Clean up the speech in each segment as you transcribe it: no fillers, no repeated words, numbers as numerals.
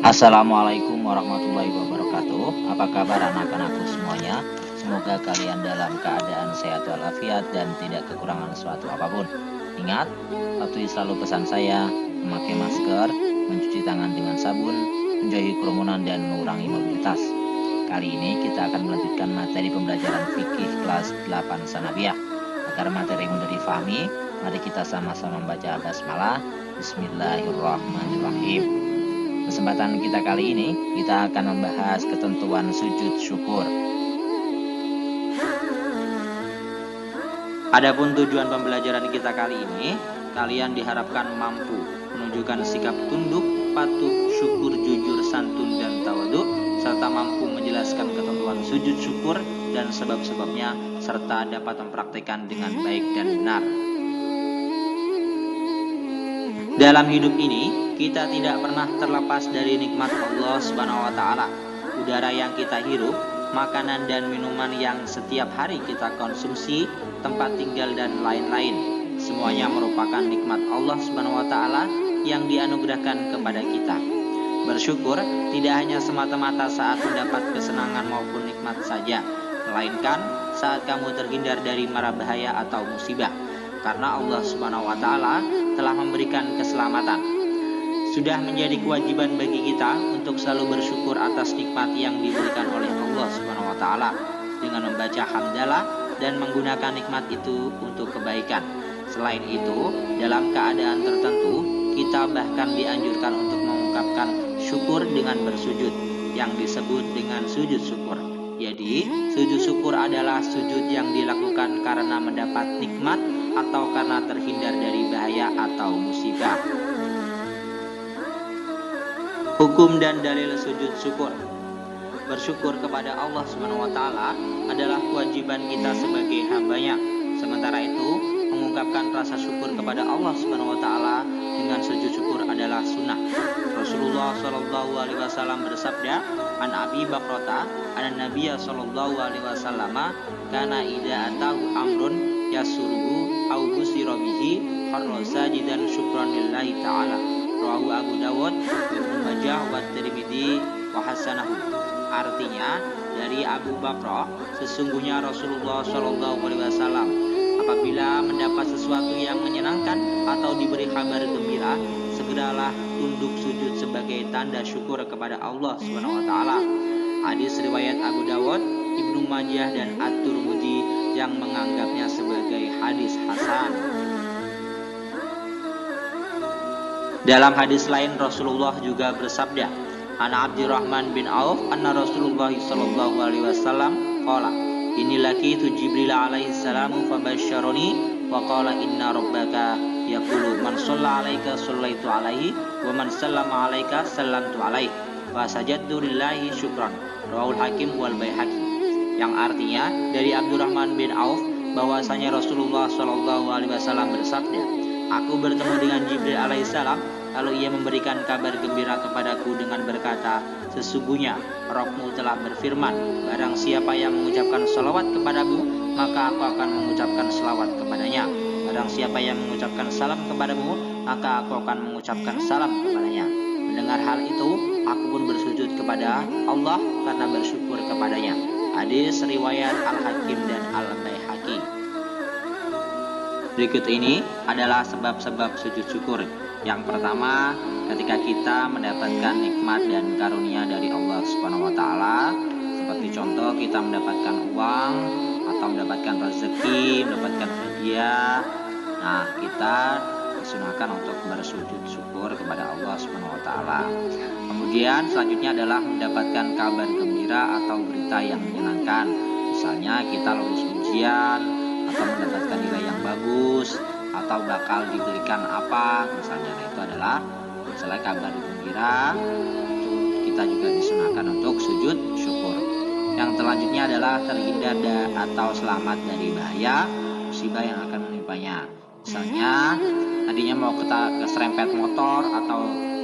Assalamualaikum warahmatullahi wabarakatuh. Apa kabar anak-anakku semuanya? Semoga kalian dalam keadaan sehat walafiat dan tidak kekurangan suatu apapun. Ingat, patuhi selalu pesan saya, memakai masker, mencuci tangan dengan sabun, menjauhi kerumunan dan mengurangi mobilitas. Kali ini kita akan melanjutkan materi pembelajaran fikih kelas 8 Sanabiyah. Agar materi mudah difahami, mari kita sama-sama membaca basmalah. Bismillahirrahmanirrahim. Kesempatan kita kali ini, kita akan membahas ketentuan sujud syukur. Adapun tujuan pembelajaran kita kali ini, kalian diharapkan mampu menunjukkan sikap tunduk, patuh, syukur, jujur, santun, dan tawadhu, serta mampu menjelaskan ketentuan sujud syukur dan sebab-sebabnya, serta dapat mempraktikkan dengan baik dan benar. Dalam hidup ini, kita tidak pernah terlepas dari nikmat Allah Subhanahu wa Ta'ala. Udara yang kita hirup, makanan dan minuman yang setiap hari kita konsumsi, tempat tinggal dan lain-lain. Semuanya merupakan nikmat Allah Subhanahu wa Ta'ala yang dianugerahkan kepada kita. Bersyukur tidak hanya semata-mata saat mendapat kesenangan maupun nikmat saja, melainkan saat kamu terhindar dari mara bahaya atau musibah, karena Allah Subhanahu wa Ta'ala telah memberikan keselamatan. Sudah menjadi kewajiban bagi kita untuk selalu bersyukur atas nikmat yang diberikan oleh Allah Subhanahu wa Ta'ala dengan membaca hamdalah dan menggunakan nikmat itu untuk kebaikan. Selain itu, dalam keadaan tertentu, kita bahkan dianjurkan untuk mengungkapkan syukur dengan bersujud, yang disebut dengan sujud syukur. Jadi, sujud syukur adalah sujud yang dilakukan karena mendapat nikmat atau karena terhindar dari bahaya atau musibah. Hukum dan dalil sujud syukur. Bersyukur kepada Allah Subhanahu wa Ta'ala adalah kewajiban kita sebagai hambanya. Sementara itu, mengungkapkan rasa syukur kepada Allah Subhanahu wa Ta'ala dengan sujud syukur adalah sunnah. Rasulullah Shallallahu alaihi wasallam bersabda, "An Abi Bakrata, an Nabiyya Shallallahu alaihi wasallam, kana idza atahu amrun yasuruhu au busira bihi kharra sajidan syukran lillahi ta'ala." Rawahu Abu Dawud, Ibnu Majah, wa Tirmidzi wa hasanahu. Artinya, dari Abu Bakrah, sesungguhnya Rasulullah Shallallahu alaihi wasallam apabila mendapat sesuatu yang menyenangkan atau diberi kabar gembira, segeralah tunduk sujud sebagai tanda syukur kepada Allah Subhanahu wa Ta'ala. Hadis riwayat Abu Dawud, Ibnu Majah, dan At-Tirmidzi yang menganggapnya sebagai hadis hasan. Dalam hadis lain Rasulullah juga bersabda, "Ana Abdurrahman bin Auf, anna Rasulullah sallallahu alaihi wasallam qala, inni laqitu Jibril alaihi salamu fabasyarani wa qala inna rabbaka yaqulu man shalla 'alaika shallaitu 'alaihi wa man sallama 'alaika sallamtu 'alaihi wa sajadtu lillahi syukran." Rawahul Hakim wal Baihaqi. Yang artinya dari Abdurrahman bin Auf bahwasanya Rasulullah sallallahu alaihi wasallam bersabda, "Aku bertemu dengan Jibril alaihissalam, lalu ia memberikan kabar gembira kepadaku dengan berkata, sesungguhnya Rabbmu telah berfirman, barang siapa yang mengucapkan salawat kepadamu, maka aku akan mengucapkan salawat kepadanya. Barang siapa yang mengucapkan salam kepadamu, maka aku akan mengucapkan salam kepadanya." Mendengar hal itu, aku pun bersujud kepada Allah karena bersyukur kepadanya. Hadis riwayat Al-Hakim dan Al-Baihaqi. Berikut ini adalah sebab-sebab sujud syukur. Yang pertama, ketika kita mendapatkan nikmat dan karunia dari Allah Subhanahu wa Ta'ala, seperti contoh kita mendapatkan uang atau mendapatkan rezeki, mendapatkan hadiah. Nah, kita disunahkan untuk bersujud syukur kepada Allah Subhanahu wa Ta'ala. Kemudian selanjutnya adalah mendapatkan kabar gembira atau berita yang menyenangkan. Misalnya kita lulus ujian, atau mendapatkan nilai yang bagus, atau bakal diberikan apa misalnya. Nah, itu adalah misalnya kabar gembira. Kita juga disunahkan untuk sujud syukur. Yang selanjutnya adalah terhindar atau selamat dari bahaya musibah yang akan menimpanya. Misalnya tadinya mau keserempet motor atau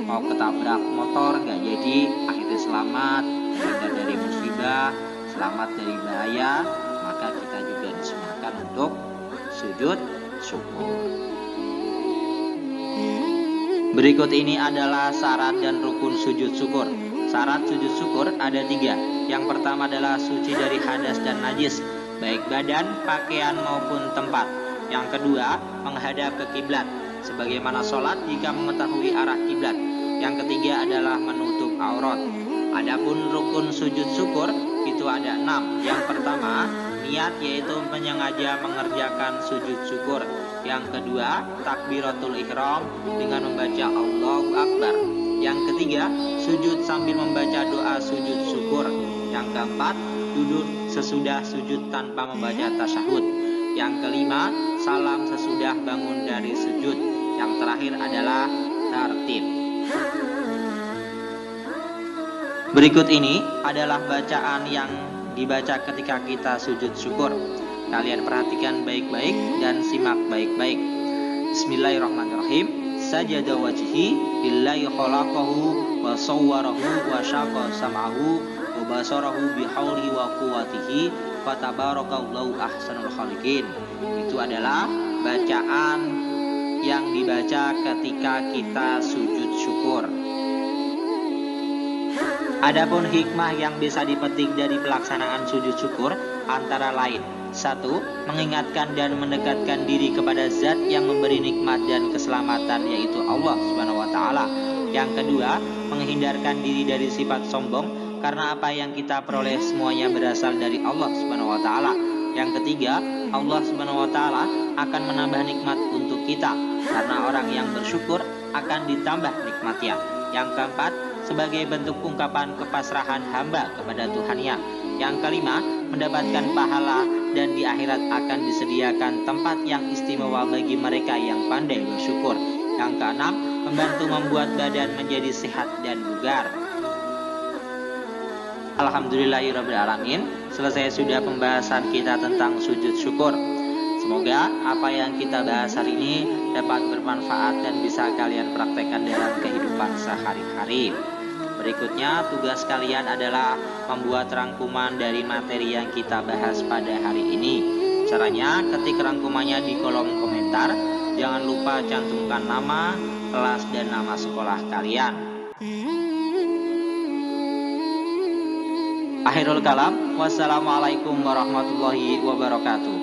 mau ketabrak motor, nggak jadi, akhirnya selamat, terhindar dari musibah, selamat dari bahaya, maka kita juga disunahkan untuk sujud syukur. Berikut ini adalah syarat dan rukun sujud syukur. Syarat sujud syukur ada 3. Yang pertama adalah suci dari hadas dan najis, baik badan, pakaian maupun tempat. Yang kedua, menghadap ke kiblat, sebagaimana sholat jika mengetahui arah kiblat. Yang ketiga adalah menutup aurat. Adapun rukun sujud syukur itu ada 6. Yang pertama, niat, yaitu menyengaja mengerjakan sujud syukur. Yang kedua, takbiratul ihram dengan membaca Allahu Akbar. Yang ketiga, sujud sambil membaca doa sujud syukur. Yang keempat, duduk sesudah sujud tanpa membaca tasyahud. Yang kelima, salam sesudah bangun dari sujud. Yang terakhir adalah tartib. Berikut ini adalah bacaan yang dibaca ketika kita sujud syukur. Kalian perhatikan baik-baik dan simak baik-baik. Bismillahirrahmanirrahim. Sajada wajhi lillahi khalaqahu wa sawwarahu wa syaqa sam'ahu wa basarahu bihaulihi wa quwwatihi fatabarakallahu ahsanul khaliqin. Itu adalah bacaan yang dibaca ketika kita sujud syukur. Adapun hikmah yang bisa dipetik dari pelaksanaan sujud syukur antara lain: 1. Mengingatkan dan mendekatkan diri kepada zat yang memberi nikmat dan keselamatan, yaitu Allah Subhanahu wa taala. Yang kedua, menghindarkan diri dari sifat sombong, karena apa yang kita peroleh semuanya berasal dari Allah Subhanahu wa taala. Yang ketiga, Allah Subhanahu wa taala akan menambah nikmat untuk kita, karena orang yang bersyukur akan ditambah nikmatnya. Yang keempat, sebagai bentuk ungkapan kepasrahan hamba kepada Tuhannya. Yang kelima, mendapatkan pahala dan di akhirat akan disediakan tempat yang istimewa bagi mereka yang pandai bersyukur. Yang keenam, membantu membuat badan menjadi sehat dan bugar. Alhamdulillahirrabbilalamin. Selesai sudah pembahasan kita tentang sujud syukur. Semoga apa yang kita bahas hari ini dapat bermanfaat dan bisa kalian praktekkan dalam kehidupan sehari-hari. Berikutnya, tugas kalian adalah membuat rangkuman dari materi yang kita bahas pada hari ini. Caranya, ketik rangkumannya di kolom komentar. Jangan lupa cantumkan nama, kelas, dan nama sekolah kalian. Akhirul kalam, wassalamualaikum warahmatullahi wabarakatuh.